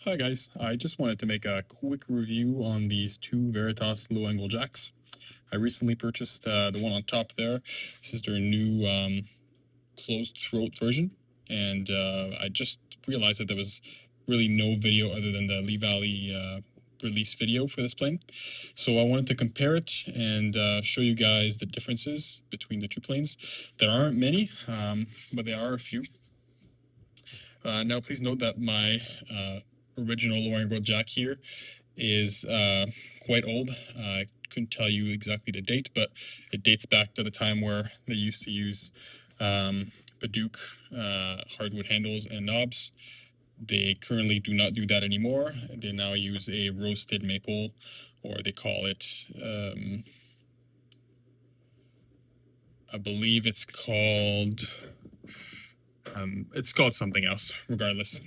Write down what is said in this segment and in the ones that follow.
Hi guys, I just wanted to make a quick review on these two Veritas low angle jacks. I recently purchased the one on top there. This is their new closed throat version, and I just realized that there was really no video other than the Lee Valley release video for this plane. So I wanted to compare it and show you guys the differences between the two planes. There aren't many, but there are a few. Now, please note that my original low angle jack here is quite old. I couldn't tell you exactly the date, but it dates back to the time where they used to use Baduke hardwood handles and knobs. They currently do not do that anymore. They now use a roasted maple, or they call it, I believe it's called something else, regardless.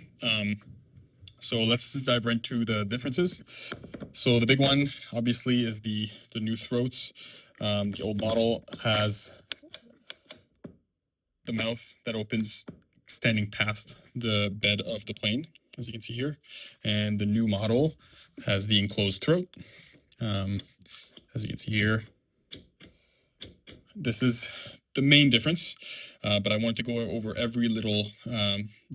So let's dive right into the differences. So the big one, obviously, is the new throats. The old model has the mouth that opens extending past the bed of the plane, as you can see here. And the new model has the enclosed throat. As you can see here, this is the main difference, but I wanted to go over every little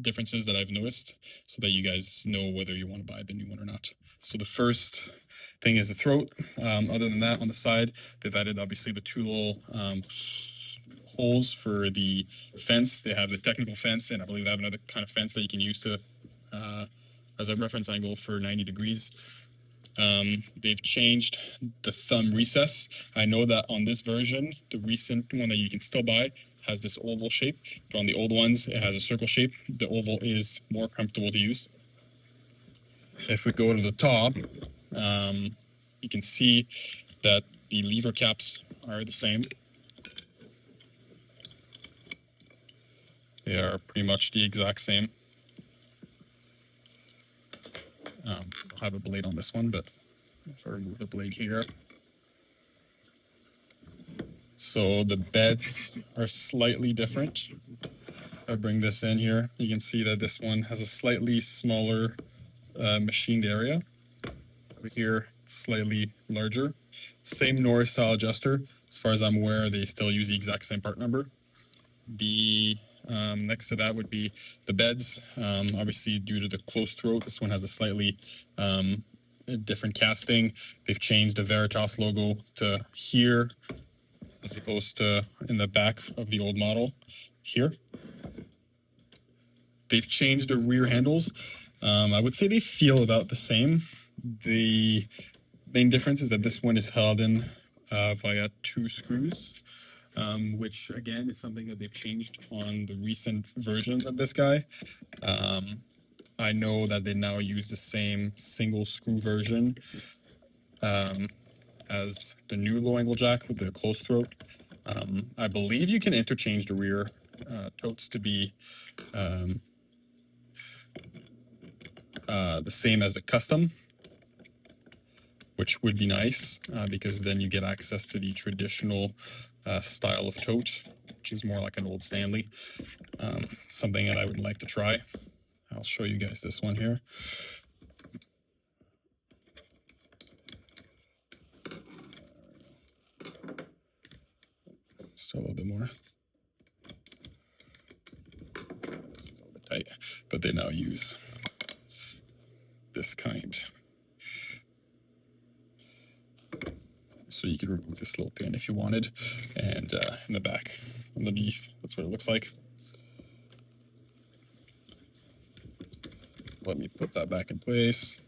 differences that I've noticed so that you guys know whether you want to buy the new one or not. So the first thing is the throat. Other than that, on the side, they've added obviously the two little holes for the fence. They have the technical fence, and I believe they have another kind of fence that you can use to as a reference angle for 90 degrees. They've changed the thumb recess. I know that on this version, the recent one that you can still buy has this oval shape, but on the old ones, it has a circle shape. The oval is more comfortable to use. If we go to the top, you can see that the lever caps are the same. They are pretty much the exact same. I'll have a blade on this one, but if I remove the blade here. So the beds are slightly different. If I bring this in here, you can see that this one has a slightly smaller machined area. Over here, slightly larger. Same Norris style adjuster. As far as I'm aware, they still use the exact same part number. The next to that would be the beds. Obviously, due to the closed throat, this one has a slightly different casting. They've changed the Veritas logo to here, as opposed to in the back of the old model here. They've changed the rear handles. I would say they feel about the same. The main difference is that this one is held in via two screws, which again is something that they've changed on the recent version of this guy. I know that they now use the same single screw version as the new low angle jack with the closed throat. I believe you can interchange the rear totes to be the same as the custom, which would be nice because then you get access to the traditional style of tote, which is more like an old Stanley. Something that I would like to try. I'll show you guys this one here. Still a little bit more. This is a little bit tight, but they now use this kind. So you could remove this little pin if you wanted, and in the back, underneath, that's what it looks like. So let me put that back in place.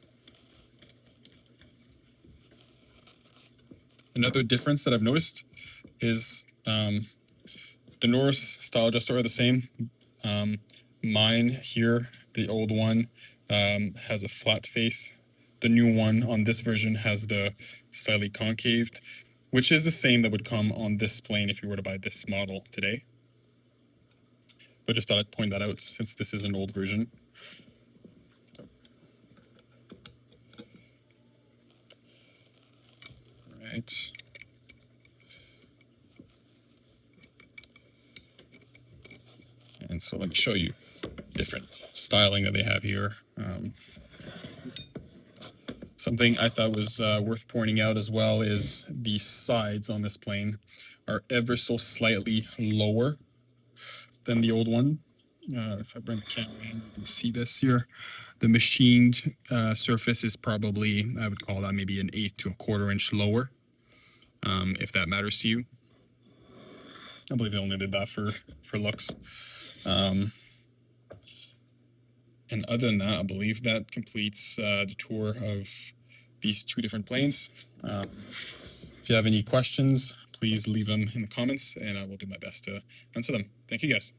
Another difference that I've noticed is the Norris style adjuster are the same. Mine here, the old one, has a flat face. The new one on this version has the slightly concaved, which is the same that would come on this plane if you were to buy this model today. But just thought I'd point that out since this is an old version. All right. And so let me show you different styling that they have here. Something I thought was worth pointing out as well is the sides on this plane are ever so slightly lower than the old one. If I bring the camera in, you can see this here. The machined surface is probably, I would call that maybe an 1/8 to 1/4 inch lower, if that matters to you. I believe they only did that for looks. And other than that, I believe that completes the tour of these two different planes. If you have any questions, please leave them in the comments, and I will do my best to answer them. Thank you, guys.